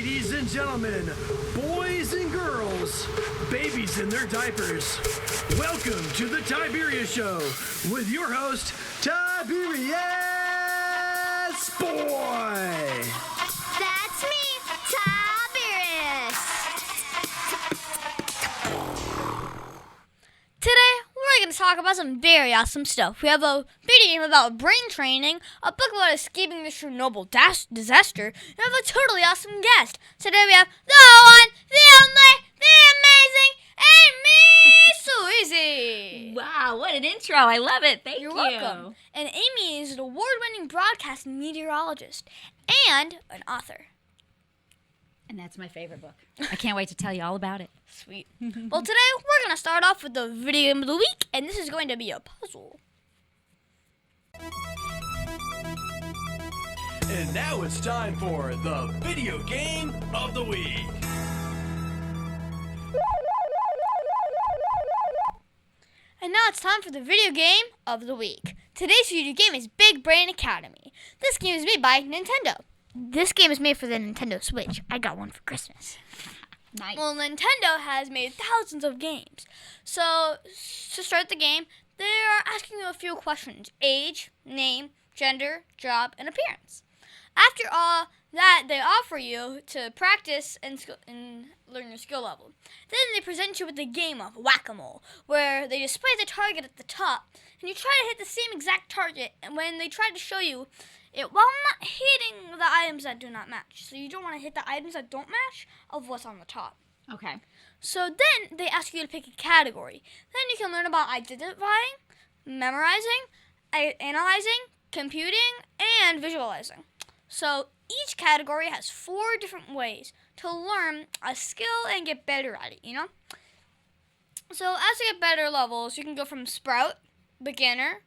Ladies and gentlemen, boys and girls, babies in their diapers, welcome to the Tiberius Show with your host, Tiberius Boy. That's me, Tiberius. Today, we're going to talk about some very awesome stuff. We have a video game about brain training, a book about escaping the Chernobyl disaster, and we have a totally awesome guest. Today we have the one, the only, the amazing Amy Sweezey. Wow, what an intro. I love it. Thank you. You're welcome. And Amy is an award-winning broadcast meteorologist and an author. And that's my favorite book. I can't wait to tell you all about it. Sweet. Well, today we're going to start off with the video game of the week, and this is going to be a puzzle. And now it's time for the video game of the week. And now it's time for the video game of the week. Today's video game is Big Brain Academy. This game is made by Nintendo. This game is made for the Nintendo Switch. I got one for Christmas. Nice. Well, Nintendo has made thousands of games. So, to start the game, they are asking you a few questions. Age, name, gender, job, and appearance. After all that, they offer you to practice and learn your skill level. Then they present you with the game of Whack-A-Mole, where they display the target at the top, and you try to hit the same exact target, and when they try to show you it while not hitting the items that do not match. So you don't want to hit the items that don't match of what's on the top. Okay. So then they ask you to pick a category. Then you can learn about identifying, memorizing, analyzing, computing, and visualizing. So each category has 4 different ways to learn a skill and get better at it, you know? So as you get better levels, you can go from Sprout, Beginner,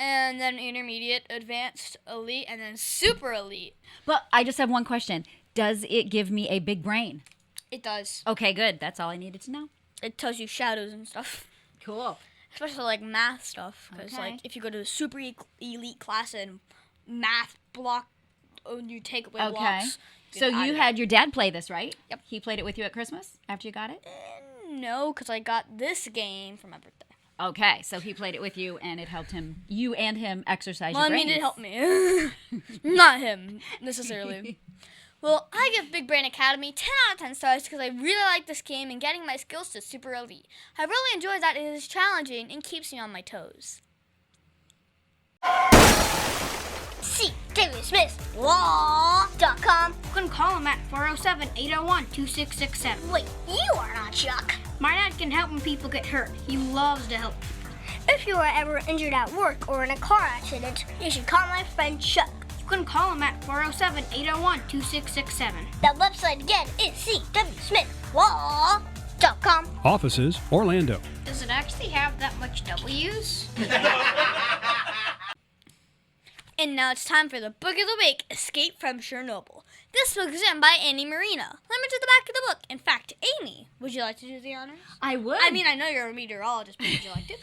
and then Intermediate, Advanced, Elite, and then Super Elite. But I just have one question. Does it give me a big brain? It does. Okay, good. That's all I needed to know. It tells you shadows and stuff. Cool. Especially like math stuff. Because Okay. like if you go to a super elite class in math block, you take away blocks. So you had your dad play this, right? Yep. He played it with you at Christmas after you got it? No, because I got this game for my birthday. Okay, so he played it with you and it helped him, you and him exercise Well, your I mean, brains. it helped me. Not him, necessarily. Well, I give Big Brain Academy 10 out of 10 stars because I really like this game and getting my skills to super elite. I really enjoy that it is challenging and keeps me on my toes. See David Smith Law.com. You can call him at 407-801-2667. Wait, you are not Chuck. My dad can help when people get hurt. He loves to help. If you are ever injured at work or in a car accident, you should call my friend Chuck. You can call him at 407-801-2667. That website again is cwsmithlaw.com. Offices, Orlando. Does it actually have that much W's? And now it's time for the book of the week, Escape from Chernobyl. This book is written by Annie Marina. Let me to the back of the book. In fact, Amy, would you like to do the honors? I would. I mean, I know you're a meteorologist, but would you like to?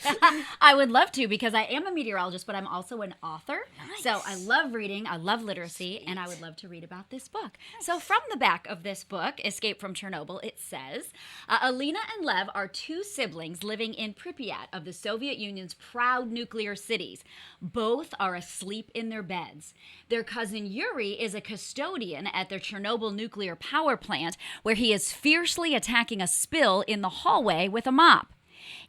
I would love to because I am a meteorologist, but I'm also an author. Nice. So I love reading, I love literacy, and I would love to read about this book. So from the back of this book, Escape from Chernobyl, it says, Alina and Lev are 2 siblings living in Pripyat of the Soviet Union's proud nuclear cities. Both are asleep in their beds. Their cousin Yuri is a custodian at their Chernobyl nuclear power plant where he is fiercely attacking a spill in the hallway with a mop.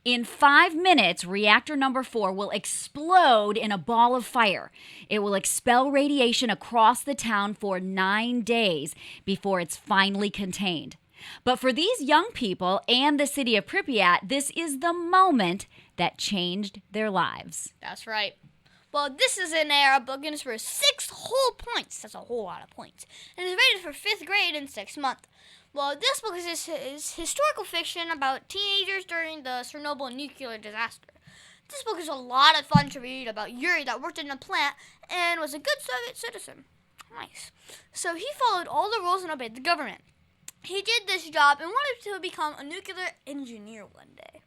In 5 minutes, reactor number 4 will explode in a ball of fire. It will expel radiation across the town for 9 days before it's finally contained. But for these young people and the city of Pripyat, this is the moment that changed their lives. That's right. Well, this is an AR book and it's for 6 whole points. That's a whole lot of points. And it's rated for 5th grade and 6th month. Well, this book is historical fiction about teenagers during the Chernobyl nuclear disaster. This book is a lot of fun to read about Yuri that worked in a plant and was a good Soviet citizen. Nice. So he followed all the rules and obeyed the government. He did this job and wanted to become a nuclear engineer one day.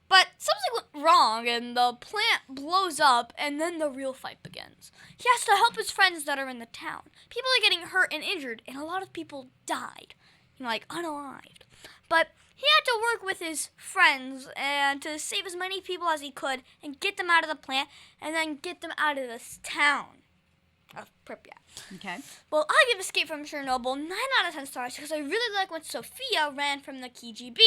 But something went wrong and the plant blows up and then the real fight begins. He has to help his friends that are in the town. People are getting hurt and injured and a lot of people died, like unalived. But he had to work with his friends and to save as many people as he could and get them out of the plant and then get them out of this town of Pripyat. Okay. Well, I give Escape from Chernobyl 9 out of 10 stars because I really like when Sophia ran from the KGB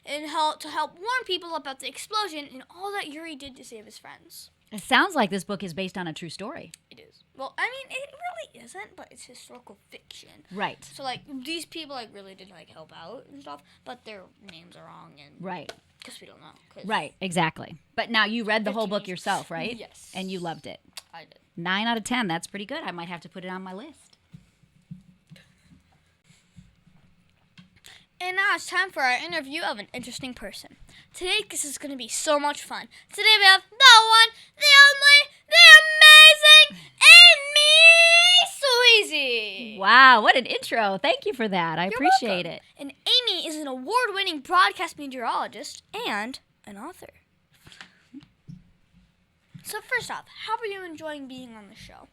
and to help warn people about the explosion and all that Yuri did to save his friends. It sounds like this book is based on a true story. It is. Well, I mean, it really isn't, but it's historical fiction. Right. So, these people, really did, help out and stuff, but their names are wrong and... Right. Because we don't know. Right, exactly. But now you read the whole book yourself, right? Yes. And you loved it. I did. 9 out of 10. That's pretty good. I might have to put it on my list. And now it's time for our interview of an interesting person. Today, this is going to be so much fun. Today we have the one, the only, the amazing Amy Sweezey. Wow, what an intro. Thank you for that. I You're appreciate welcome. it. And Amy is an award-winning broadcast meteorologist and an author. So first off, how are you enjoying being on the show?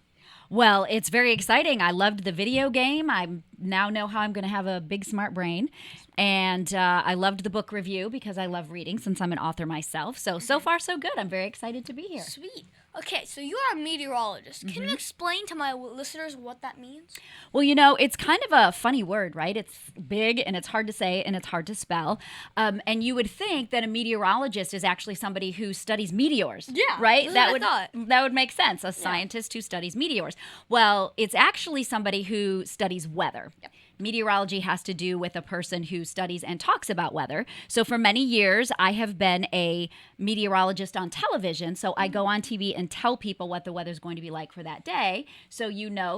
Well, it's very exciting. I loved the video game. I now know how I'm going to have a big, smart brain. And I loved the book review because I love reading since I'm an author myself. So far, so good. I'm very excited to be here. Sweet. Okay, so you are a meteorologist. Can you explain to my listeners what that means? Well, it's kind of a funny word, right? It's big and it's hard to say and it's hard to spell. And you would think that a meteorologist is actually somebody who studies meteors. Yeah, right? that's what I thought. That would make sense. A scientist who studies meteors. Well, it's actually somebody who studies weather. Yep. Meteorology has to do with a person who studies and talks about weather. So for many years, I have been a meteorologist on television. So I go on TV and tell people what the weather's going to be like for that day. So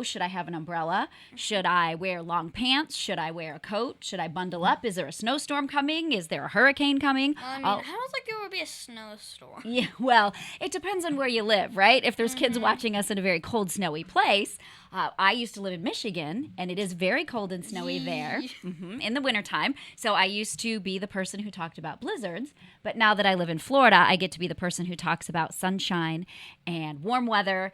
should I have an umbrella? Should I wear long pants? Should I wear a coat? Should I bundle up? Is there a snowstorm coming? Is there a hurricane coming? I don't think there would be a snowstorm. Yeah, well, it depends on where you live, right? If there's kids watching us in a very cold, snowy place. I used to live in Michigan, and it is very cold and snowy there in the wintertime. So I used to be the person who talked about blizzards. But now that I live in Florida, I get to be the person who talks about sunshine and warm weather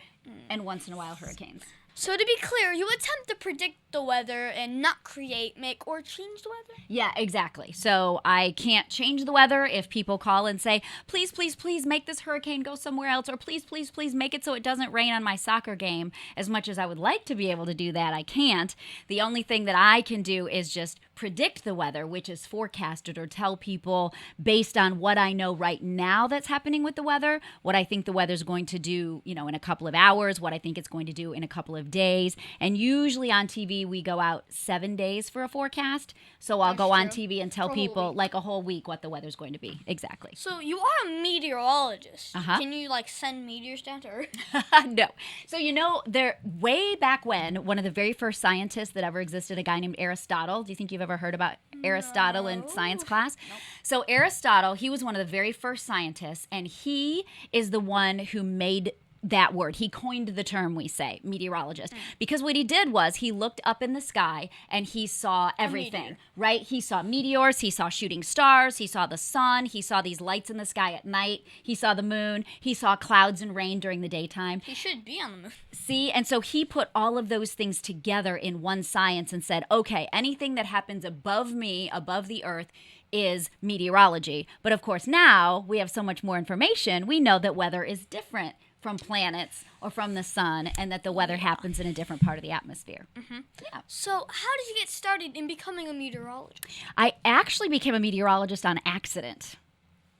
and once in a while hurricanes. So to be clear, you attempt to predict the weather and not create, make, or change the weather? Yeah, exactly. So I can't change the weather if people call and say, please, please, please make this hurricane go somewhere else, or please, please, please make it so it doesn't rain on my soccer game. As much as I would like to be able to do that, I can't. The only thing that I can do is just predict the weather, which is forecasted, or tell people based on what I know right now that's happening with the weather, what I think the weather's going to do, in a couple of hours, what I think it's going to do in a couple of days. And usually on TV, we go out 7 days for a forecast. So I'll go on TV and tell people like a whole week what the weather's going to be. Exactly. So you are a meteorologist. Uh-huh. Can you send meteors down to Earth? No. So there way back when, one of the very first scientists that ever existed, a guy named Aristotle. Do you think you've ever heard about Aristotle in science class? Nope. So Aristotle, he was one of the very first scientists, and he is the one who made that word. He coined the term, we say, meteorologist. Because what he did was he looked up in the sky and he saw everything, right? He saw meteors, he saw shooting stars, he saw the sun, he saw these lights in the sky at night, he saw the moon, he saw clouds and rain during the daytime. He should be on the moon. See, and so he put all of those things together in one science and said, okay, anything that happens above me, above the earth, is meteorology. But of course now we have so much more information, we know that weather is different from planets or from the sun, and that the weather happens in a different part of the atmosphere. Yeah. So how did you get started in becoming a meteorologist? I actually became a meteorologist on accident.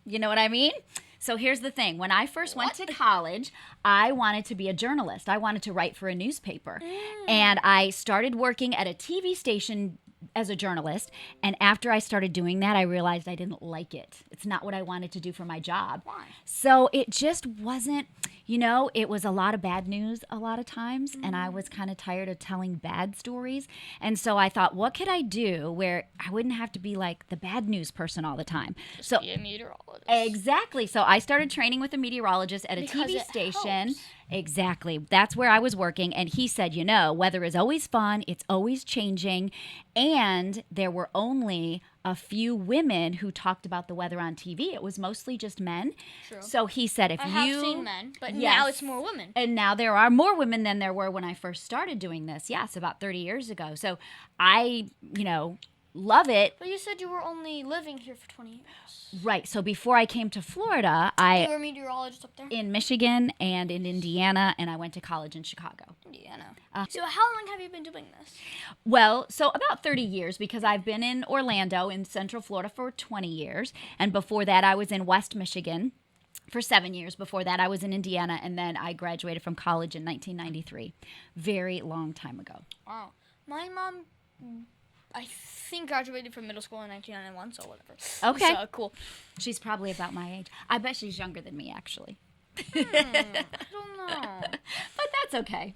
You know what I mean? So here's the thing. When I first went to college, I wanted to be a journalist. I wanted to write for a newspaper. And I started working at a TV station as a journalist, and after I started doing that, I realized I didn't like it. It's not what I wanted to do for my job. Why? So it just wasn't, it was a lot of bad news a lot of times, and I was kind of tired of telling bad stories. And so I thought, what could I do where I wouldn't have to be like the bad news person all the time? Just be a meteorologist. Exactly. So I started training with a meteorologist at a Because TV it station. helps. Exactly. That's where I was working. And he said, weather is always fun. It's always changing. And there were only a few women who talked about the weather on TV. It was mostly just men. True. So he said, I have seen men, but Yes. now it's more women. And now there are more women than there were when I first started doing this. Yes, about 30 years ago. So I, love it. But you said you were only living here for 20 years. Right. So before I came to Florida, You were a meteorologist up there? in Michigan and in Indiana, and I went to college in Chicago. Indiana. So how long have you been doing this? Well, so about 30 years, because I've been in Orlando in Central Florida for 20 years. And before that, I was in West Michigan for 7 years. Before that, I was in Indiana, and then I graduated from college in 1993. Very long time ago. Wow. My mom, I think, graduated from middle school in 1991, so whatever. Okay. So cool. She's probably about my age. I bet she's younger than me, actually. I don't know. But that's okay.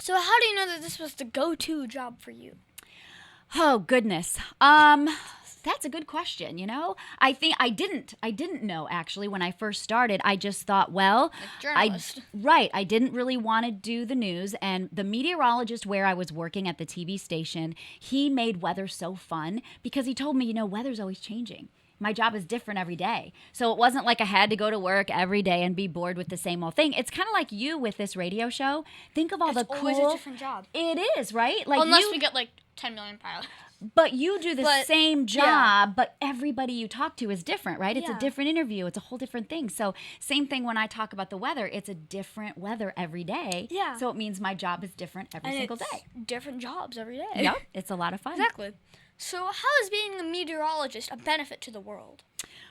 So how do you know that this was the go-to job for you? Oh, goodness. That's a good question, I think I didn't know, actually, when I first started. I just thought, well, journalist. I didn't really want to do the news. And the meteorologist where I was working at the TV station, he made weather so fun because he told me, weather's always changing. My job is different every day. So it wasn't like I had to go to work every day and be bored with the same old thing. It's kind of like you with this radio show. Think of all the cool... It's always a different job. It is, right? Like Unless we get 10 million pilots. But you do the same job, yeah. but everybody you talk to is different, right? It's a different interview. It's a whole different thing. So same thing when I talk about the weather. It's a different weather every day. Yeah. So it means my job is different every single day. Different jobs every day. Yep. It's a lot of fun. Exactly. So how is being a meteorologist a benefit to the world?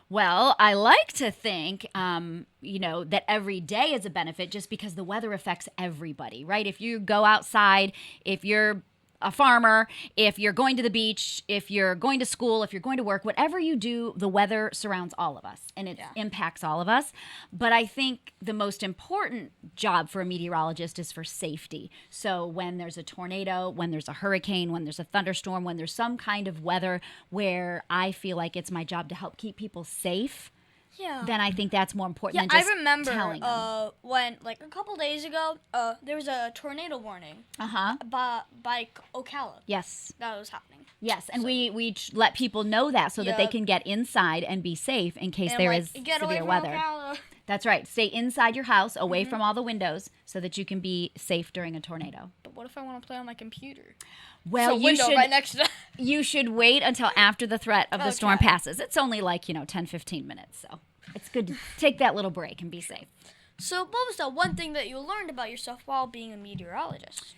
Well, I like to think, that every day is a benefit just because the weather affects everybody, right? If you go outside, if you're a farmer, if you're going to the beach, if you're going to school, if you're going to work, whatever you do, the weather surrounds all of us and it impacts all of us. But I think the most important job for a meteorologist is for safety. So when there's a tornado, when there's a hurricane, when there's a thunderstorm, when there's some kind of weather where I feel like it's my job to help keep people safe, then I think that's more important than just I remember telling them. when, a couple days ago, there was a tornado warning by Ocala. Yes. That was happening. Yes, and we let people know that so that they can get inside and be safe in case there is get away severe from weather. Ocala. That's right. Stay inside your house, away from all the windows, so that you can be safe during a tornado. But what if I want to play on my computer? Well, right next to that. You should wait until after the threat of the storm passes. It's only 10-15 minutes, so it's good to take that little break and be safe. So what was the one thing that you learned about yourself while being a meteorologist?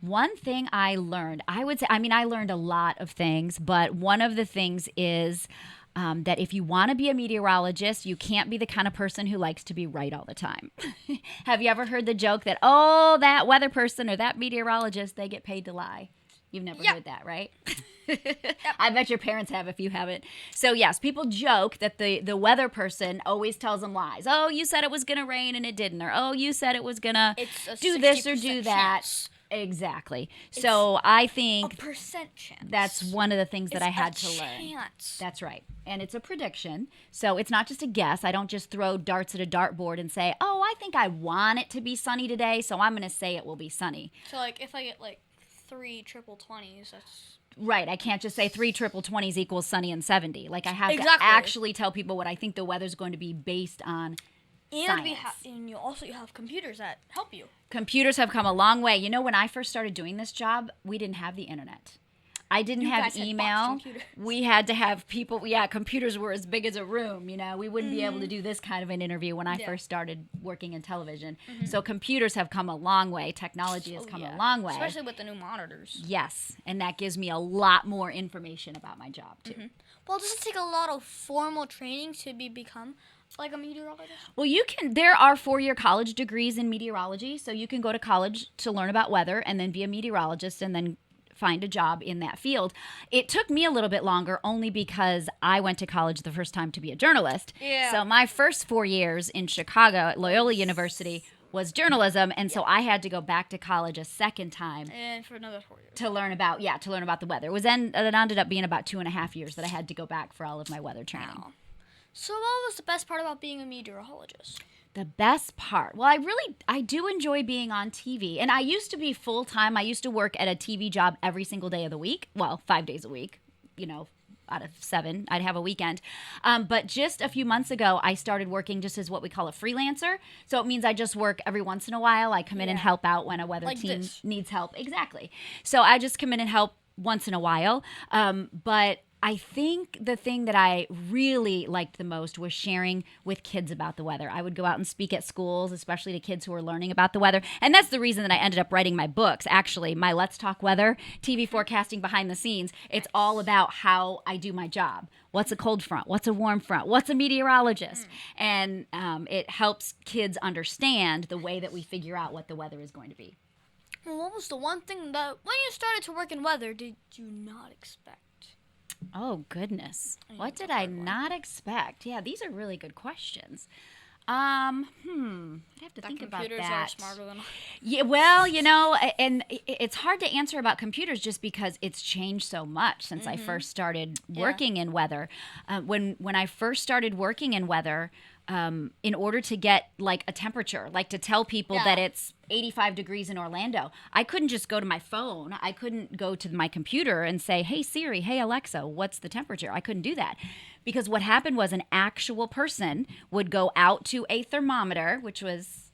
One thing I learned, I would say, I learned a lot of things, but one of the things is that if you want to be a meteorologist, you can't be the kind of person who likes to be right all the time. Have you ever heard the joke that, that weather person or that meteorologist, they get paid to lie? You've never heard that, right? I bet your parents have if you haven't. So, yes, people joke that the weather person always tells them lies. Oh, you said it was going to rain and it didn't. Or, oh, you said it was going to do this or do that. Chance. Exactly. So I think a percent chance. that's one of the things that I had to chance. learn. That's right. And it's a prediction. So it's not just a guess. I don't just throw darts at a dartboard and say, I think I want it to be sunny today, so I'm going to say it will be sunny. So, if I get, 3 triple 20s, that's... Right. I can't just say 3 triple 20s equals sunny and 70. I have to actually tell people what I think the weather's going to be based on science. And you have computers that help you. Computers have come a long way. When I first started doing this job, we didn't have the internet. I didn't have email. We had to have people. Yeah, computers were as big as a room. We wouldn't be able to do this kind of an interview when I first started working in television. So computers have come a long way. Technology has come a long way. Especially with the new monitors. Yes, and that gives me a lot more information about my job, too. Well, does it take a lot of formal training to become a meteorologist? Well, there are 4-year college degrees in meteorology, so you can go to college to learn about weather and then be a meteorologist and then find a job in that field. It took me a little bit longer only because I went to college the first time to be a journalist. Yeah. So my first 4 years in Chicago at Loyola University was journalism, and so I had to go back to college a second time. And for another 4 years. To learn about the weather. It ended up being about 2.5 years that I had to go back for all of my weather training. Wow. So what was the best part about being a meteorologist? The best part. Well, I do enjoy being on TV. And I used to be full-time. I used to work at a TV job every single day of the week. Well, 5 days a week, out of 7. I'd have a weekend. But just a few months ago, I started working just as what we call a freelancer. So it means I just work every once in a while. I come in and help out when a weather team needs help. Exactly. So I just come in and help once in a while. But I think the thing that I really liked the most was sharing with kids about the weather. I would go out and speak at schools, especially to kids who are learning about the weather. And that's the reason that I ended up writing my books. Actually, my Let's Talk Weather, TV forecasting behind the scenes, it's all about how I do my job. What's a cold front? What's a warm front? What's a meteorologist? And it helps kids understand the way that we figure out what the weather is going to be. Well, what was the one thing that, when you started to work in weather, did you not expect? Oh, goodness. What did I not expect? Yeah, these are really good questions. I'd have to think about that. Computers are smarter than us. Yeah, well, and it's hard to answer about computers just because it's changed so much since I first started working in weather. When I first started working in weather, in order to get like a temperature, like to tell people that it's 85 degrees in Orlando, I couldn't just go to my phone. I couldn't go to my computer and say, hey, Siri, hey, Alexa, what's the temperature? I couldn't do that. Because what happened was an actual person would go out to a thermometer, which was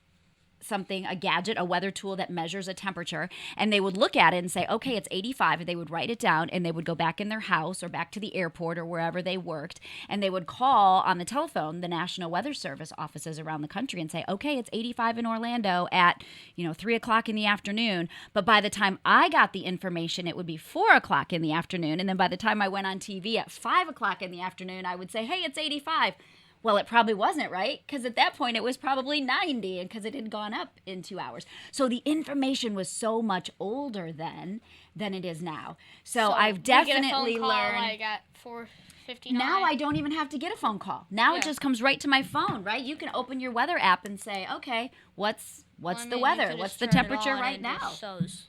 a gadget, a weather tool that measures a temperature, and they would look at it and say, okay, it's 85, and they would write it down, and they would go back in their house or back to the airport or wherever they worked, and they would call on the telephone the National Weather Service offices around the country and say, okay, it's 85 in Orlando at 3 o'clock in the afternoon. But by the time I got the information, it would be 4 o'clock in the afternoon, and then by the time I went on TV at 5 o'clock in the afternoon, I would say, hey, it's 85. Well, it probably wasn't, right? Because at that point, it was probably 90, and because it had gone up in 2 hours. So the information was so much older then than it is now. So I've definitely you get a phone call, learned. like at 4:59. Now I don't even have to get a phone call. Now it just comes right to my phone, right? You can open your weather app and say, okay, what's the weather? What's the temperature right now?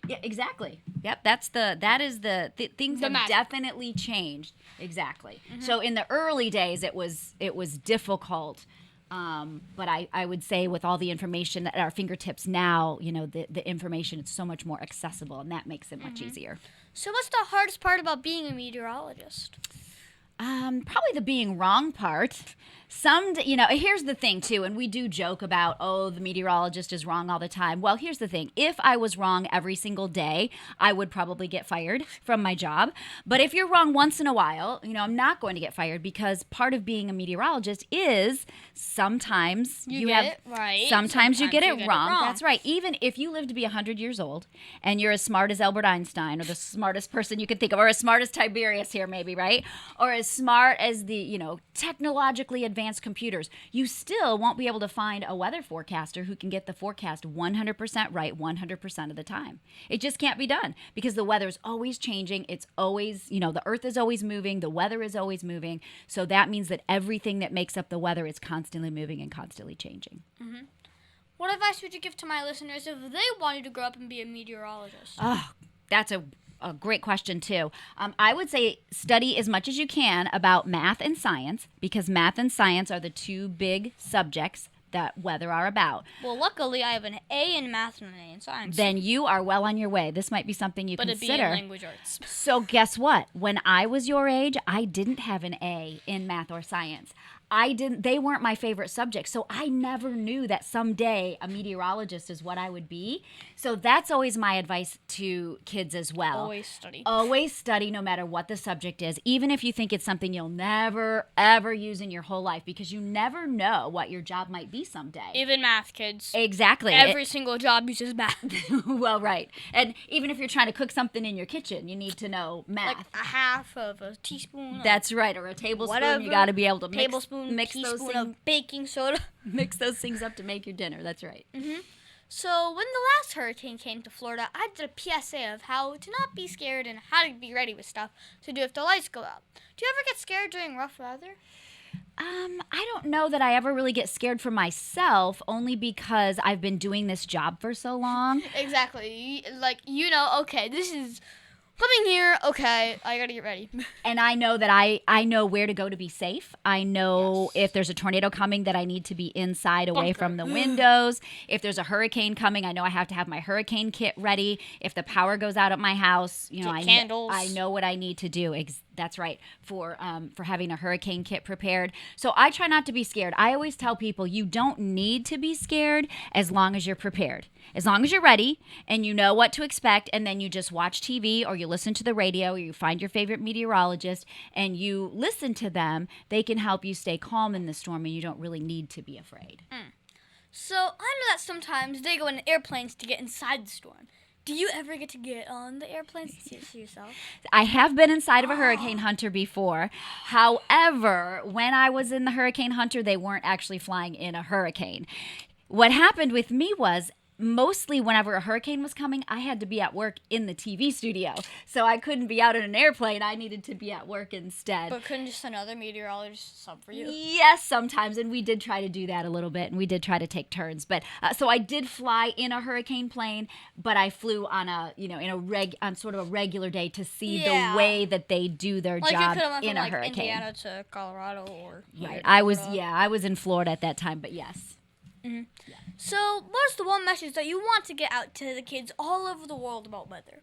Yeah, exactly. Yep, that is the things have definitely changed. Exactly. So in the early days, it was difficult. But I would say with all the information at our fingertips now, the information is so much more accessible, and that makes it much easier. So what's the hardest part about being a meteorologist? Probably the being wrong part. Here's the thing too, and we do joke about, oh, the meteorologist is wrong all the time. Well, here's the thing. If I was wrong every single day, I would probably get fired from my job. But if you're wrong once in a while, I'm not going to get fired, because part of being a meteorologist is sometimes you get it right. Sometimes you get it wrong. That's right. Even if you live to be 100 years old and you're as smart as Albert Einstein, or the smartest person you could think of, or as smart as Tiberius here maybe, right? Or as smart as the, technologically advanced computers, you still won't be able to find a weather forecaster who can get the forecast 100% right 100% of the time. It just can't be done, because the weather is always changing. It's always, the earth is always moving. The weather is always moving. So that means that everything that makes up the weather is constantly moving and constantly changing. Mm-hmm. What advice would you give to my listeners if they wanted to grow up and be a meteorologist? Oh, that's a great question, too. I would say study as much as you can about math and science, because math and science are the two big subjects that weather are about. Well, luckily, I have an A in math and an A in science. Then you are well on your way. This might be something you consider. But it'd be in language arts. So guess what? When I was your age, I didn't have an A in math or science. They weren't my favorite subject. So I never knew that someday a meteorologist is what I would be. So that's always my advice to kids as well. Always study. Always study, no matter what the subject is, even if you think it's something you'll never, ever use in your whole life, because you never know what your job might be someday. Even math, kids. Exactly. Every single job uses math. Well, right. And even if you're trying to cook something in your kitchen, you need to know math. Like a half of a teaspoon. That's right. Or a tablespoon. You got to be able to mix those things, of baking soda. Mix those things up to make your dinner. That's right. Mm-hmm. So when the last hurricane came to Florida, I did a PSA of how to not be scared and how to be ready with stuff to do if the lights go out. Do you ever get scared during rough weather? I don't know that I ever really get scared for myself, only because I've been doing this job for so long. Exactly. Like, okay, this is coming here, okay, I gotta get ready. And I know that I know where to go to be safe. I know if there's a tornado coming that I need to be inside away Bunker. from the windows. If there's a hurricane coming, I know I have to have my hurricane kit ready. If the power goes out at my house, you know, Get candles. I know what I need to do. That's right, for having a hurricane kit prepared. So I try not to be scared. I always tell people you don't need to be scared as long as you're prepared. As long as you're ready and you know what to expect, and then you just watch TV or you listen to the radio or you find your favorite meteorologist and you listen to them, they can help you stay calm in the storm and you don't really need to be afraid. So I know that sometimes they go in airplanes to get inside the storm. Do you ever get to get on the airplanes to see yourself? I have been inside of a Hurricane Hunter before. However, when I was in the Hurricane Hunter, they weren't actually flying in a hurricane. What happened with me was, mostly whenever a hurricane was coming, I had to be at work in the TV studio. So I couldn't be out in an airplane. I needed to be at work instead. But couldn't just another meteorologist sub for you? Yes, sometimes, and we did try to do that a little bit, and we did try to take turns. But so I did fly in a hurricane plane, but I flew on on sort of a regular day to see the way that they do their Like job you could have went in from a like hurricane. Indiana to Colorado or Right. I was in Florida at that time, but yes. So, what's the one message that you want to get out to the kids all over the world about weather?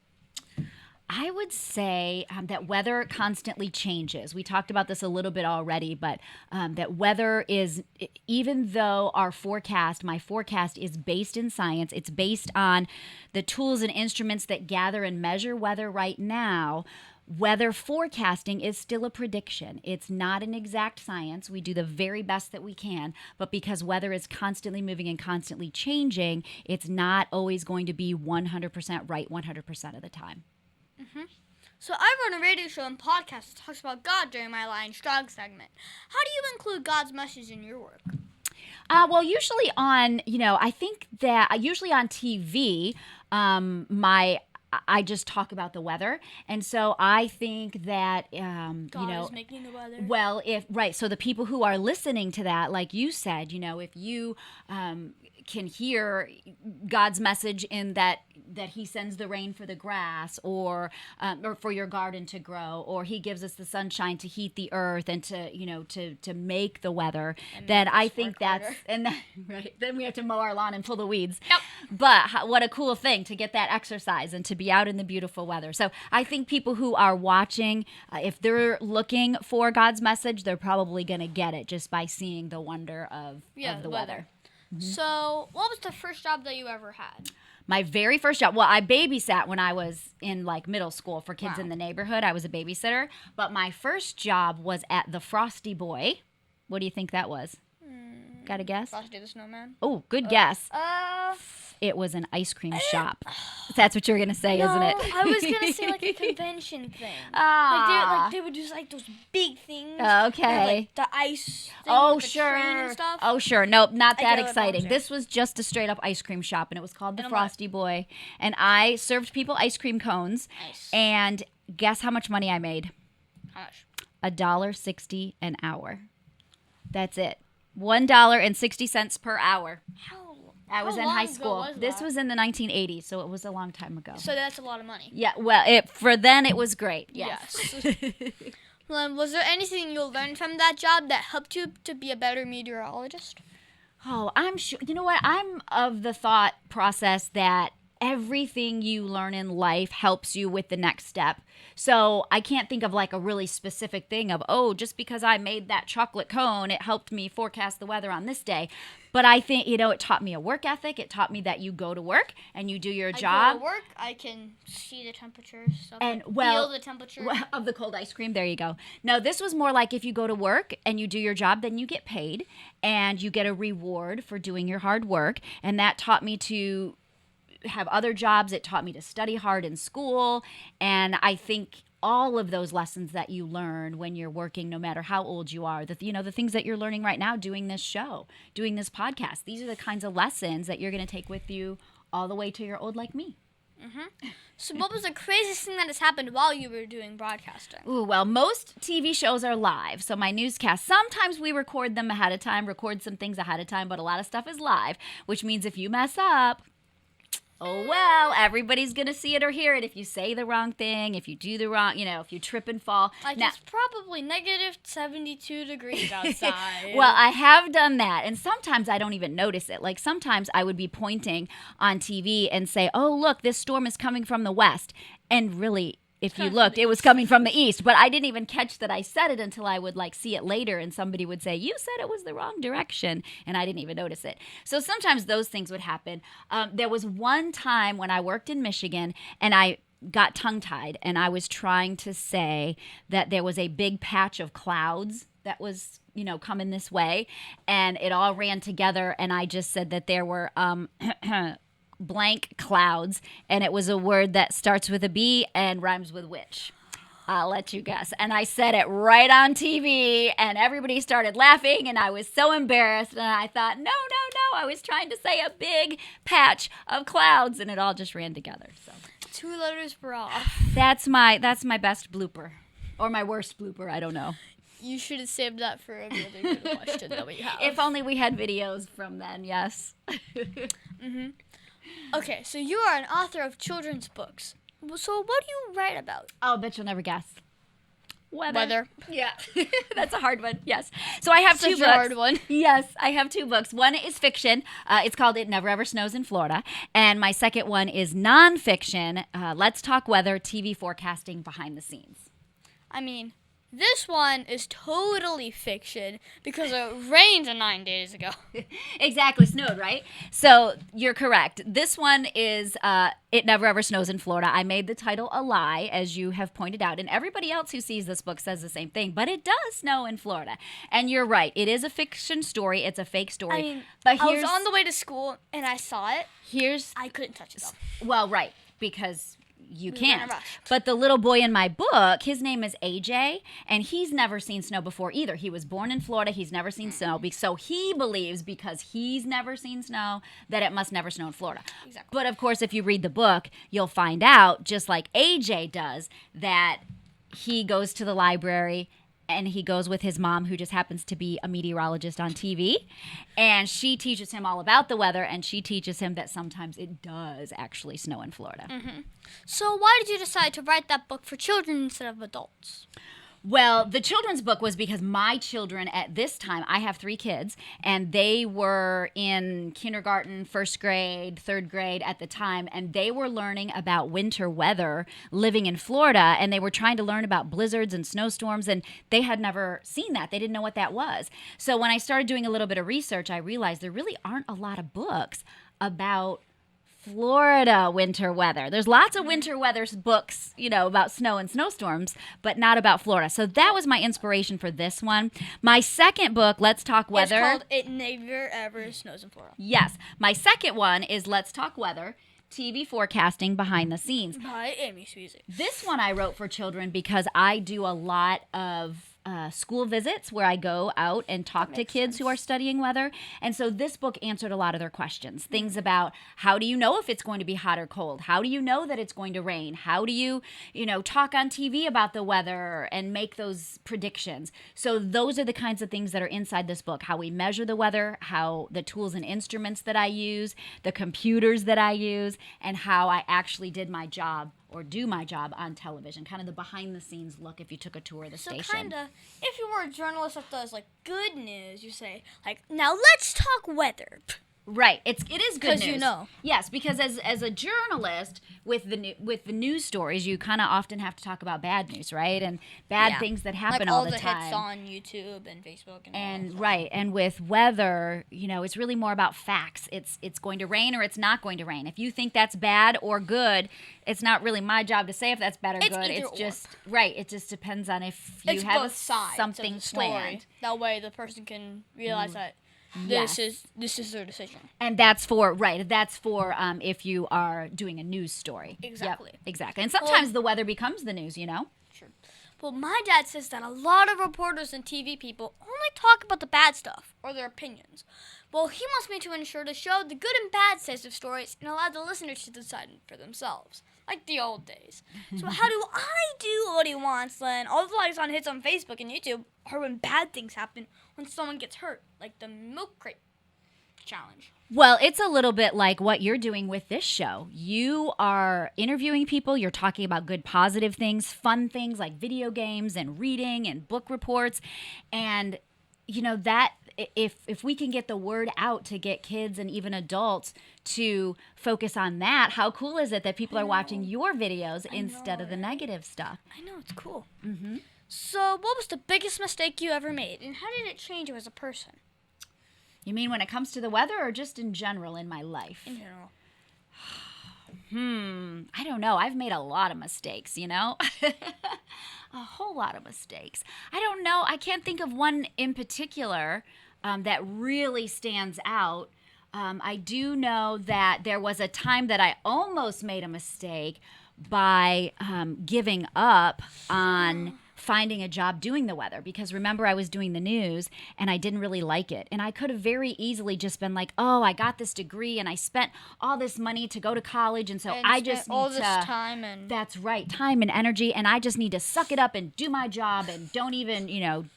I would say that weather constantly changes. We talked about this a little bit already, but that weather is, even though my forecast is based in science, it's based on the tools and instruments that gather and measure weather right now. Weather forecasting is still a prediction. It's not an exact science. We do the very best that we can, but because weather is constantly moving and constantly changing, it's not always going to be 100% right 100% of the time. So, I run a radio show and podcast that talks about God during my Lion Strong segment. How do you include God's message in your work? Well, usually on, I think that usually on TV, I just talk about the weather. And so I think that, God is making the weather. Well, so the people who are listening to that, like you said, if you can hear God's message in that he sends the rain for the grass or for your garden to grow, or he gives us the sunshine to heat the earth and to make the weather, then I think that's, right, then we have to mow our lawn and pull the weeds. Yep. But what a cool thing to get that exercise and to be out in the beautiful weather. So I think people who are watching, if they're looking for God's message, they're probably going to get it just by seeing the wonder of the weather. So, what was the first job that you ever had? My very first job, well, I babysat when I was in middle school for kids in the neighborhood. I was a babysitter. But my first job was at the Frosty Boy. What do you think that was? Got a guess? Frosty the Snowman? Oh, good guess. It was an ice cream shop. That's what you're going to say, isn't it? I was going to say a convention thing. They would do those big things. Okay. The ice thing Oh, with the sure. train and stuff. Oh, sure. Nope, not that get what exciting. I'm saying. This was just a straight up ice cream shop, and it was called the And Frosty Boy. And I served people ice cream cones. Nice. And guess how much money I made? How much? $1.60 an hour. That's it. $1.60 per hour. I was How in long high ago school. was This that? was in the 1980s, so it was a long time ago. So that's a lot of money. Yeah, well, for then it was great. Yes. Well, was there anything you learned from that job that helped you to be a better meteorologist? Oh, I'm sure. You know what? I'm of the thought process that everything you learn in life helps you with the next step. So I can't think of a really specific thing of, just because I made that chocolate cone, it helped me forecast the weather on this day. But I think, it taught me a work ethic. It taught me that you go to work and you do your job. I go to work, I can see the temperature, stuff, And, feel the temperature. of the cold ice cream. There you go. No, this was more like if you go to work and you do your job, then you get paid and you get a reward for doing your hard work. And that taught me to have other jobs. It taught me to study hard in school. And I think all of those lessons that you learn when you're working, no matter how old you are, the things that you're learning right now, doing this show, doing this podcast, these are the kinds of lessons that you're going to take with you all the way till you're old like me. So what was the craziest thing that has happened while you were doing broadcasting? Ooh, well, most TV shows are live. So my newscasts, sometimes we record them ahead of time, record some things ahead of time, but a lot of stuff is live, which means if you mess up, oh well, everybody's going to see it or hear it if you say the wrong thing, if you do the wrong, if you trip and fall. Like, Now, it's probably negative 72 degrees outside. well, I have done that, and sometimes I don't even notice it. Like, sometimes I would be pointing on TV and say, oh, look, this storm is coming from the west. And really, if you looked, it was coming from the east. But I didn't even catch that I said it until I would, like, see it later, and somebody would say, you said it was the wrong direction, and I didn't even notice it. So sometimes those things would happen. There was one time when I worked in Michigan, and I got tongue-tied, and I was trying to say that there was a big patch of clouds that was, coming this way, and it all ran together, and I just said that there were blank clouds, and it was a word that starts with a B and rhymes with witch. I'll let you guess. And I said it right on TV, and everybody started laughing, and I was so embarrassed, and I thought, no, I was trying to say a big patch of clouds, and it all just ran together. So 2 letters were off. that's my best blooper, or my worst blooper, I don't know. You should have saved that for a really good question that we have. If only we had videos from then, yes. Okay, so you are an author of children's books. So what do you write about? Oh, bet you'll never guess. Weather. Yeah, that's a hard one. Yes. So I have 2 Such books. a hard one. Yes, I have 2 books. One is fiction. It's called It Never Ever Snows in Florida. And my second one is nonfiction. Let's Talk Weather, TV Forecasting Behind the Scenes. I mean, this one is totally fiction because it rained 9 days ago. Exactly, snowed, right? So you're correct. This one is It Never Ever Snows in Florida. I made the title a lie, as you have pointed out, and everybody else who sees this book says the same thing, but it does snow in Florida. And you're right, it is a fiction story. It's a fake story. I mean, but I was on the way to school and I saw it. I couldn't touch it though. Well, right, because you We were in a can't. rush. But the little boy in my book, his name is AJ, and he's never seen snow before either. He was born in Florida. He's never seen snow. So he believes, because he's never seen snow, that it must never snow in Florida. Exactly. But of course, if you read the book, you'll find out, just like AJ does, that he goes to the library and he goes with his mom, who just happens to be a meteorologist on TV. And she teaches him all about the weather, and she teaches him that sometimes it does actually snow in Florida. So why did you decide to write that book for children instead of adults? Well, the children's book was because my children at this time, I have 3 kids, and they were in kindergarten, 1st grade, 3rd grade at the time, and they were learning about winter weather living in Florida, and they were trying to learn about blizzards and snowstorms, and they had never seen that. They didn't know what that was. So when I started doing a little bit of research, I realized there really aren't a lot of books about Florida winter weather. There's lots of winter weather books, about snow and snowstorms, but not about Florida. So that was my inspiration for this one. My second book, Let's Talk Weather. It's called It Never Ever Snows in Florida. Yes. My second one is Let's Talk Weather, TV Forecasting Behind the Scenes. By Amy Sweezey. This one I wrote for children because I do a lot of school visits where I go out and talk to kids who are studying weather. And so this book answered a lot of their questions. Things about, how do you know if it's going to be hot or cold? How do you know that it's going to rain? How do you, talk on TV about the weather and make those predictions? So those are the kinds of things that are inside this book. How we measure the weather, how the tools and instruments that I use, the computers that I use, and how I actually did my job or do my job on television, kind of the behind-the-scenes look if you took a tour of the station. So kind of, if you were a journalist that does, good news, you say, now let's talk weather. Right. It is good news. Because you know. Yes, because as a journalist with the news stories, you kind of often have to talk about bad news, right? And bad things that happen all the time. Hits on YouTube and Facebook and right. And with weather, it's really more about facts. It's going to rain or it's not going to rain. If you think that's bad or good, it's not really my job to say if that's bad or good. It's just right. It just depends on if you have something planned. That way the person can realize that this is their decision. And that's for if you are doing a news story. Exactly. Yep, exactly. And sometimes the weather becomes the news, Sure. Well, my dad says that a lot of reporters and TV people only talk about the bad stuff or their opinions. Well, he wants me to ensure to show the good and bad sides of stories and allow the listeners to decide for themselves, like the old days. So how do I do what he wants then? All the likes on hits on Facebook and YouTube are when bad things happen, when someone gets hurt, like the milk crate. challenge? Well, it's a little bit like what you're doing with this show. You are interviewing people. You're talking about good, positive things, fun things like video games and reading and book reports. And, that if we can get the word out to get kids and even adults to focus on that, how cool is it that people are watching your videos instead of the negative stuff? I know, it's cool. Mm-hmm. So what was the biggest mistake you ever made, and how did it change you as a person? You mean when it comes to the weather or just in general in my life? In general. I don't know. I've made a lot of mistakes, a whole lot of mistakes. I don't know. I can't think of one in particular that really stands out. I do know that there was a time that I almost made a mistake by giving up on finding a job doing the weather, because remember, I was doing the news and I didn't really like it. And I could have very easily just been like, oh, I got this degree and I spent all this money to go to college. And so I just need all this to, time and that's right, time and energy. And I just need to suck it up and do my job and don't even,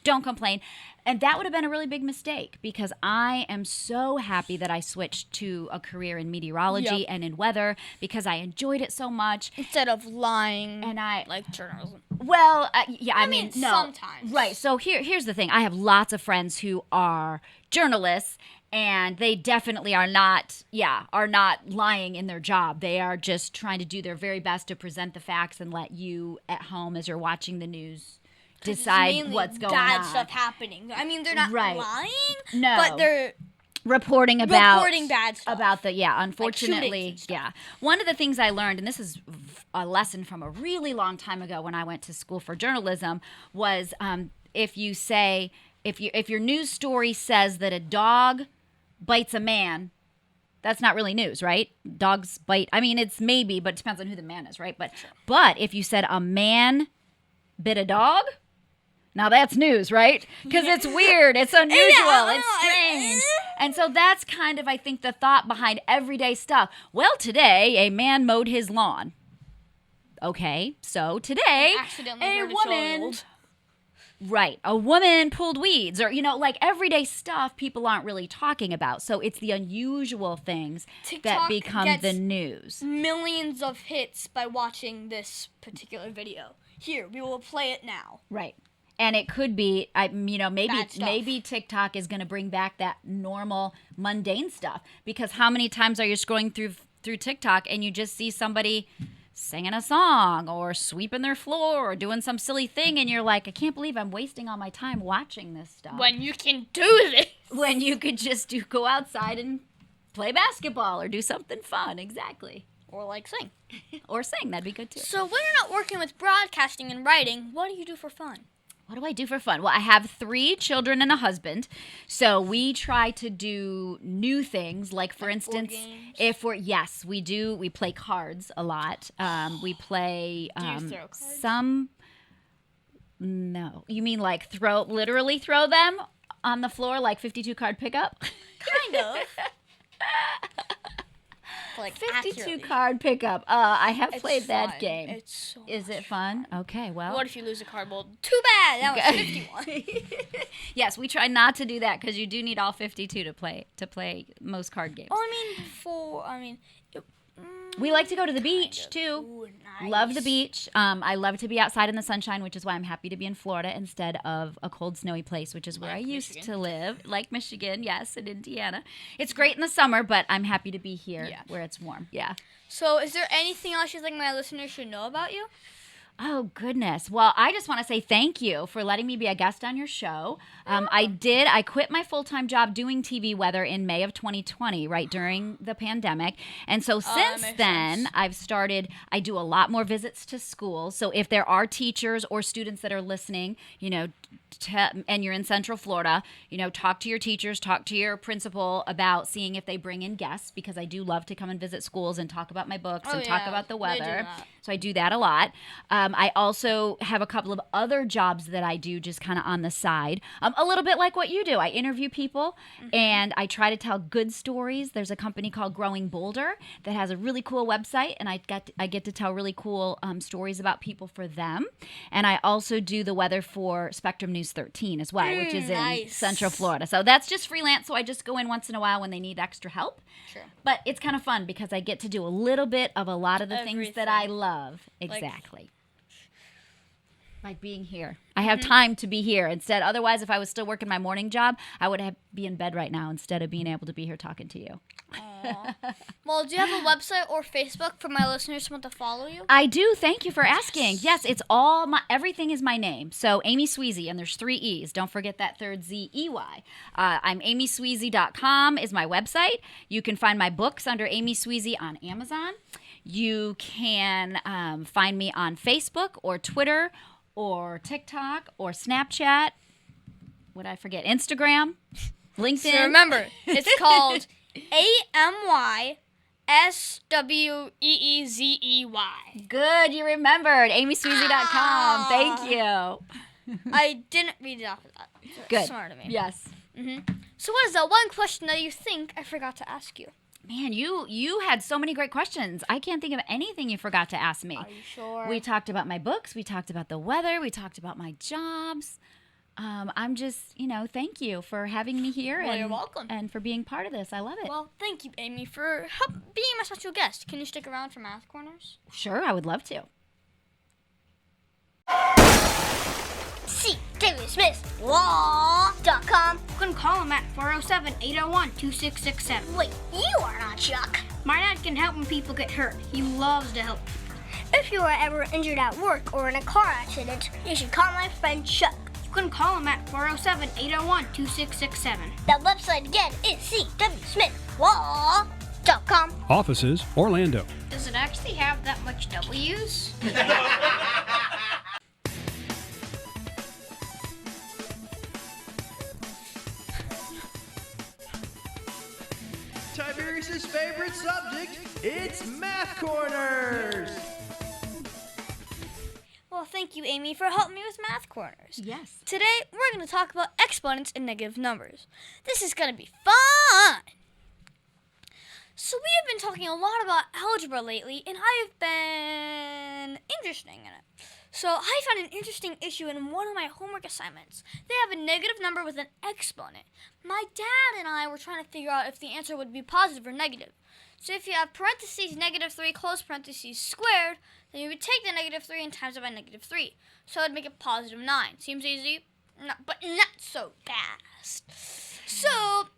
don't complain. And that would have been a really big mistake, because I am so happy that I switched to a career in meteorology and in weather, because I enjoyed it so much. instead of lying And I, like journalism. well, yeah, I mean, no. Sometimes. Right. So here's the thing. I have lots of friends who are journalists, and they definitely are not lying in their job. They are just trying to do their very best to present the facts and let you at home, as you're watching the news, decide what's going bad on. stuff happening. I mean, they're not Right. lying, No. but they're reporting reporting bad stuff. about unfortunately, shootings and stuff. One of the things I learned, and this is a lesson from a really long time ago when I went to school for journalism, was if your news story says that a dog bites a man, that's not really news, right? Dogs bite. I mean, it's maybe, but it depends on who the man is, right? But if you said a man bit a dog, now that's news, right? Because it's weird, it's unusual, it's strange. And so that's kind of, I think, the thought behind everyday stuff. Well, today, a man mowed his lawn. Okay, so today, accidentally a hurt a woman... child. Right. A woman pulled weeds, or, like everyday stuff people aren't really talking about. So it's the unusual things that TikTok become gets the news. Millions of hits by watching this particular video. Here, we will play it now. Right. And it could be, Bad stuff. maybe TikTok is going to bring back that normal, mundane stuff. Because how many times are you scrolling through TikTok and you just see somebody singing a song or sweeping their floor or doing some silly thing, and you're like, I can't believe I'm wasting all my time watching this stuff. When you can do this. When you could just go outside and play basketball or do something fun. Exactly. Or sing. Or sing. That'd be good too. So when you're not working with broadcasting and writing, what do you do for fun? What do I do for fun? Well, I have 3 children and a husband, so we try to do new things. Like, for instance, we do. We play cards a lot. We play Do you throw cards? some. No, you mean like literally throw them on the floor, like 52 card pickup? Kind of. 52 accurately. card pickup. I have It's played that fun. game. It's so Is much it fun? Okay, well. What if you lose a card? Well, too bad. That was 51. Yes, we try not to do that, because you do need all 52 to play most card games. We like to go to the beach too. Ooh, nice. Love the beach. I love to be outside in the sunshine, which is why I'm happy to be in Florida instead of a cold, snowy place, which is where I used to live. Like Michigan, yes, and Indiana. It's great in the summer, but I'm happy to be here where it's warm. Yeah. So is there anything else you think my listeners should know about you? Oh, goodness. Well, I just want to say thank you for letting me be a guest on your show. I quit my full-time job doing TV weather in May of 2020, right during the pandemic. And so since then, I do a lot more visits to schools. So if there are teachers or students that are listening, and you're in Central Florida, talk to your teachers, talk to your principal about seeing if they bring in guests, because I do love to come and visit schools and talk about my books and talk about the weather. So I do that a lot. I also have a couple of other jobs that I do just kind of on the side, a little bit like what you do. I interview people and I try to tell good stories. There's a company called Growing Boulder that has a really cool website, and I get to tell really cool stories about people for them. And I also do the weather for Spectrum News 13 as well, which is in Nice. Central Florida. So that's just freelance, so I just go in once in a while when they need extra help. Sure. But it's kind of fun because I get to do a little bit of a lot of the things that I Everything. love. Exactly. Like being here. I have time to be here instead. Otherwise, if I was still working my morning job, I would be in bed right now instead of being able to be here talking to you. Well, do you have a website or Facebook for my listeners who want to follow you? I do. Thank you for asking. Yes, it's all everything is my name. So Amy Sweezey, and there's 3 E's. Don't forget that third Z-E-Y. I'm amysweezey.com is my website. You can find my books under Amy Sweezey on Amazon. You can find me on Facebook or Twitter or TikTok or Snapchat. What did I forget? Instagram, LinkedIn. So remember, it's called AMYSWEEZEY. Good, you remembered. amysweezey.com. Thank you. I didn't read it off of that. Good. Smart of me. Yes. So what is that one question that you think I forgot to ask you? Man, you had so many great questions. I can't think of anything you forgot to ask me. Are you sure? We talked about my books. We talked about the weather. We talked about my jobs. I'm just, thank you for having me here. Well, you're welcome. And for being part of this. I love it. Well, thank you, Amy, for being my special guest. Can you stick around for Math Corners? Sure, I would love to. See David Smith Law.com. You can call him at 407-801-2667. Wait, you are not Chuck. My dad can help when people get hurt. He loves to help. If you are ever injured at work or in a car accident, you should call my friend Chuck. You can call him at 407-801-2667. That website again is cwsmithlaw.com. Offices, Orlando. Does it actually have that much W's? Tiberius' favorite subject, it's Math Corners. Well, thank you, Amy, for helping me with Math Corners. Yes. Today, we're going to talk about exponents and negative numbers. This is going to be fun! So we have been talking a lot about algebra lately, and I have been interesting in it. So I found an interesting issue in one of my homework assignments. They have a negative number with an exponent. My dad and I were trying to figure out if the answer would be positive or negative. So if you have parentheses -3 close parentheses squared, then you would take the -3 and times it by -3. So it would make it +9. Seems easy, but not so fast. So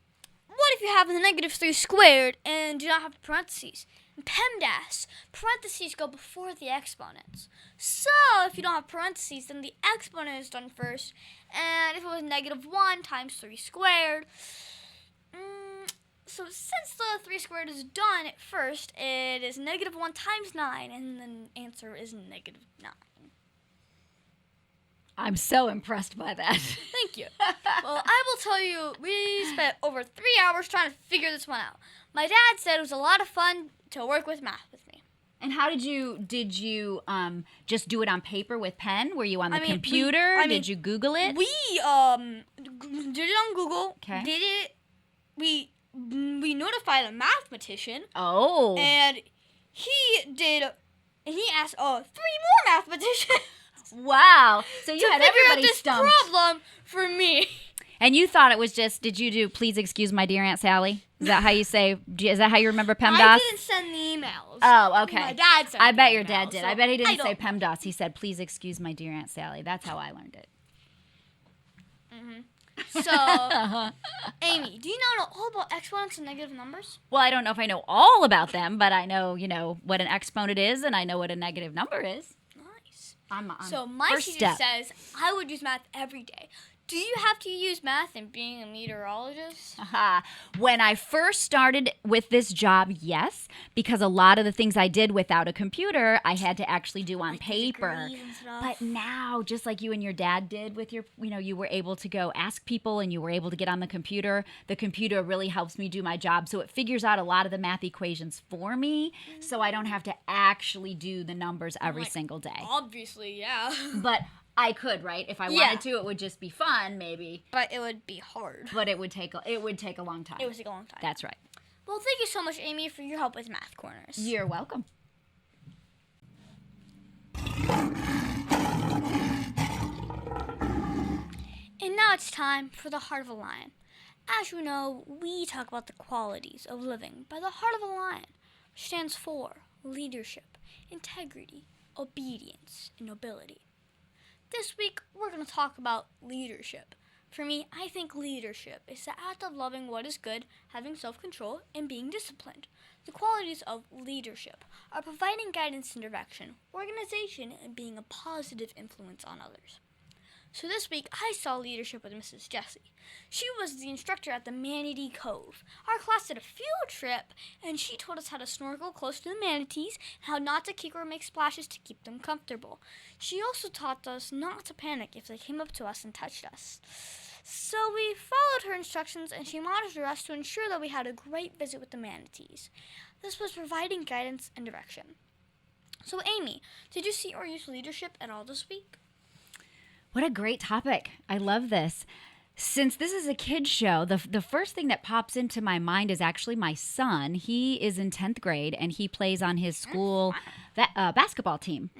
what if you have the -3 squared and do not have parentheses? In PEMDAS, parentheses go before the exponents. So if you don't have parentheses, then the exponent is done first. And if it was -1 times 3 squared, so since the 3 squared is done at first, it is -1 times 9, and the answer is -9. I'm so impressed by that. Thank you. Well, I will tell you, we spent over 3 hours trying to figure this one out. My dad said it was a lot of fun to work with math with me. And how did you just do it on paper with pen? Were you on the I mean, computer? Did you Google it? We did it on Google. Okay. Did it. We notified a mathematician, Oh. and he asked 3 more mathematicians Wow. So you to had figure out everybody this stumped. problem for me. And you thought it was just, did you do, please excuse my dear Aunt Sally? Is that how you say, is that how you remember PEMDAS? I didn't send the emails. Oh, okay. My dad sent I the bet your emails, dad did. so I bet he didn't say don't- PEMDAS. He said, please excuse my dear Aunt Sally. That's how I learned it. So, Amy, do you know all about exponents and negative numbers? Well, I don't know if I know all about them, but I know, what an exponent is, and I know what a negative number is. Nice. I'm So my first teacher step. says I would use math every day. Do you have to use math in being a meteorologist? Aha. When I first started with this job, yes, because a lot of the things I did without a computer, I had to actually do on paper. degrees and stuff. But now, just like you and your dad did with your, you were able to go ask people and you were able to get on the computer. The computer really helps me do my job. So it figures out a lot of the math equations for me. So I don't have to actually do the numbers every single day. Obviously, yeah. But I could, right? If I wanted to, it would just be fun, maybe. But it would be hard. But it would take a long time. It would take a long time. That's right. Well, thank you so much, Amy, for your help with Math Corners. You're welcome. now it's time for the Heart of a Lion. As you know, we talk about the qualities of living by the heart of a lion, which stands for leadership, integrity, obedience, and nobility. This week, we're going to talk about leadership. For me, I think leadership is the act of loving what is good, having self-control, and being disciplined. The qualities of leadership are providing guidance and direction, organization, and being a positive influence on others. So this week, I saw leadership with Mrs. Jessie. She was the instructor at the Manatee Cove. Our class did a field trip, and she told us how to snorkel close to the manatees and how not to kick or make splashes to keep them comfortable. She also taught us not to panic if they came up to us and touched us. So we followed her instructions, and she monitored us to ensure that we had a great visit with the manatees. This was providing guidance and direction. So Amy, did you see or use leadership at all this week? What a great topic. I love this. Since this is a kid's show, the first thing that pops into my mind is actually my son. He is in 10th grade, and he plays on his school basketball team.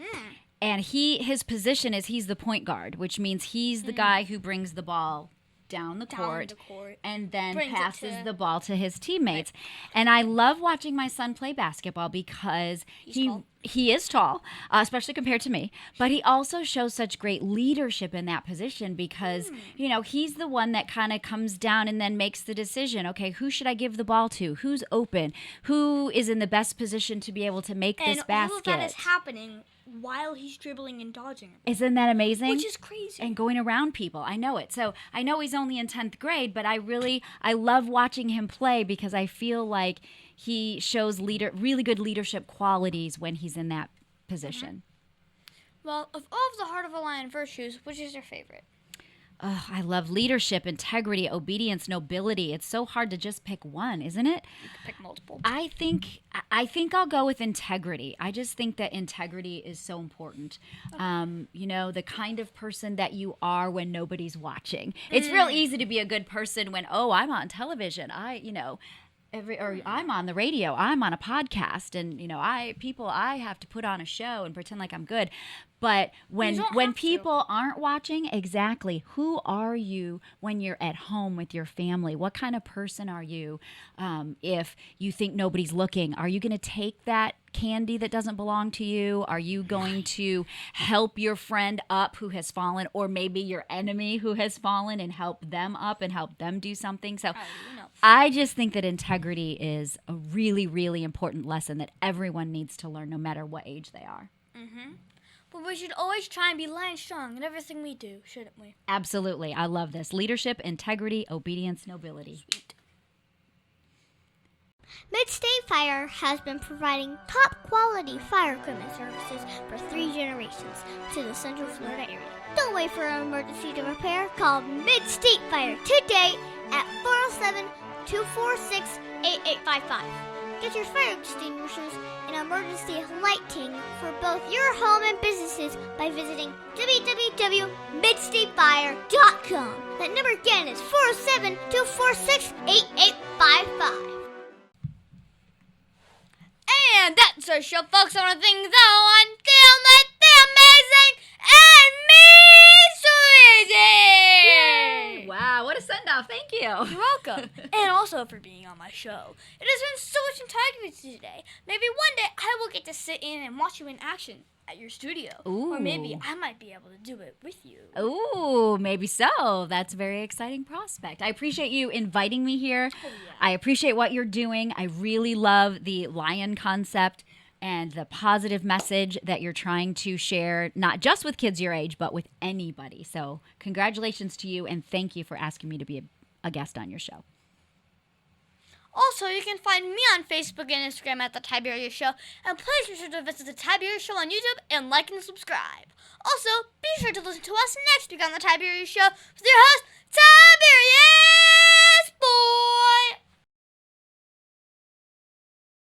And his position is he's the point guard, which means he's the guy who brings the ball down the court and then passes the ball to his teammates. Right. And I love watching my son play basketball because he is tall, especially compared to me, but he also shows such great leadership in that position because, he's the one that kind of comes down and then makes the decision, okay, who should I give the ball to? Who's open? Who is in the best position to be able to make this basket? And all of that is happening while he's dribbling and dodging. Isn't that amazing? Which is crazy. And going around people. I know it. So I know he's only in 10th grade, but I love watching him play because I feel like he shows really good leadership qualities when he's in that position. Well, of all of the Heart of a Lion virtues, which is your favorite? Oh, I love leadership, integrity, obedience, nobility. It's so hard to just pick one, isn't it? You can pick multiple. I think I'll go with integrity. I just think that integrity is so important. Okay. The kind of person that you are when nobody's watching. It's real easy to be a good person when, I'm on television. I'm on the radio, I'm on a podcast, and I have to put on a show and pretend like I'm good. But when people aren't watching, exactly, who are you when you're at home with your family? What kind of person are you? If you think nobody's looking, are you going to take that candy that doesn't belong to you? Are you going to help your friend up who has fallen, or maybe your enemy who has fallen and help them up and help them do something? So I just think that integrity is a really, really important lesson that everyone needs to learn no matter what age they are. Mm-hmm. But we should always try and be lion strong in everything we do, shouldn't we? Absolutely. I love this. Leadership, integrity, obedience, nobility. Sweet. Mid-State Fire has been providing top-quality fire equipment services for 3 generations to the Central Florida area. Don't wait for an emergency to repair. Call Mid-State Fire today at 407-246-8855. Get your fire extinguishers and emergency lighting for both your home and businesses by visiting www.midstatefire.com. That number again is 407-246-8855. And that's our show, folks. I want to thank the amazing Amy Sweezey. Wow, what a send-off. Thank you. You're welcome. And also for being on my show. It has been so much integrity today. Maybe one day I will get to sit in and watch you in action at your studio. Ooh. Or maybe I might be able to do it with you. Ooh, maybe so. That's a very exciting prospect. I appreciate you inviting me here. Oh, yeah. I appreciate what you're doing. I really love the lion concept and the positive message that you're trying to share, not just with kids your age, but with anybody. So congratulations to you, and thank you for asking me to be a guest on your show. Also, you can find me on Facebook and Instagram at The Tiberius Show. And please be sure to visit The Tiberius Show on YouTube and like and subscribe. Also, be sure to listen to us next week on The Tiberius Show with your host, Tiberius Boy.